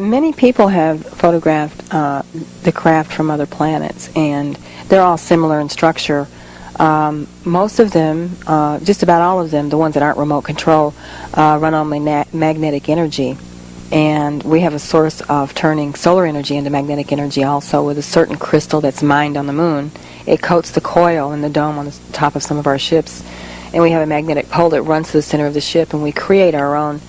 Many people have photographed the craft from other planets, and they're all similar in structure. Most of them, just about all of them, the ones that aren't remote control, run on magnetic energy. And we have a source of turning solar energy into magnetic energy also with a certain crystal that's mined on the moon. It coats the coil in the dome on the top of some of our ships. And we have a magnetic pole that runs to the center of the ship, and we create our own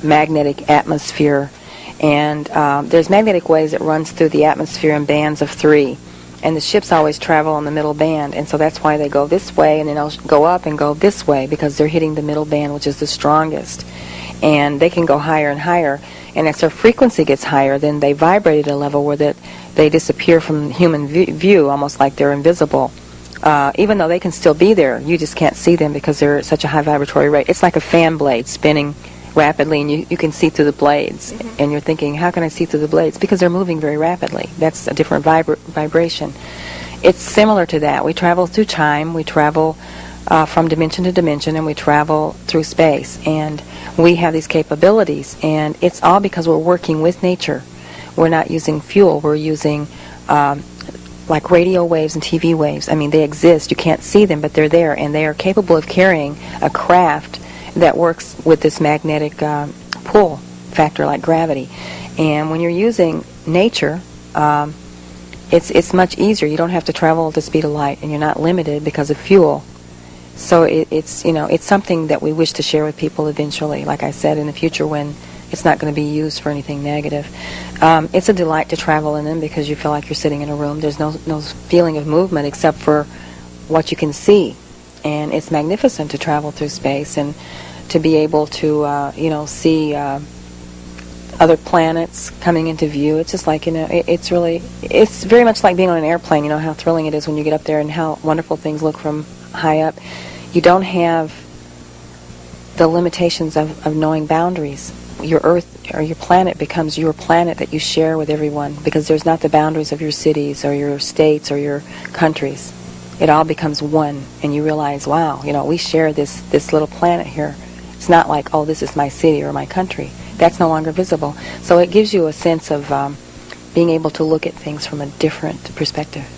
magnetic atmosphere. And there's magnetic waves that runs through the atmosphere in bands of 3. And the ships always travel on the middle band, and so that's why they go this way, and then they'll go up and go this way, because they're hitting the middle band, which is the strongest. And they can go higher and higher, and as their frequency gets higher, then they vibrate at a level where they disappear from human view, almost like they're invisible. Even though they can still be there, you just can't see them because they're at such a high vibratory rate. It's like a fan blade spinning rapidly, and you can see through the blades. Mm-hmm. And you're thinking, how can I see through the blades? Because they're moving very rapidly. That's a different vibration. It's similar to that. We travel through time. We travel from dimension to dimension, and we travel through space. And we have these capabilities, and it's all because we're working with nature. We're not using fuel. We're using like radio waves and TV waves. I mean, they exist. You can't see them, but they're there, and they are capable of carrying a craft that works with this magnetic pull factor like gravity. And when you're using nature, it's much easier. You don't have to travel at the speed of light, and you're not limited because of fuel. So it's something that we wish to share with people eventually, like I said, in the future when it's not going to be used for anything negative. It's a delight to travel in them because you feel like you're sitting in a room. There's no feeling of movement except for what you can see. And it's magnificent to travel through space and to be able to, see other planets coming into view. It's just like, it's very much like being on an airplane. You know how thrilling it is when you get up there and how wonderful things look from high up. You don't have the limitations of knowing boundaries. Your Earth or your planet becomes your planet that you share with everyone because there's not the boundaries of your cities or your states or your countries. It all becomes one, and you realize, wow, we share this little planet here. It's not like, oh, this is my city or my country. That's no longer visible. So it gives you a sense of being able to look at things from a different perspective.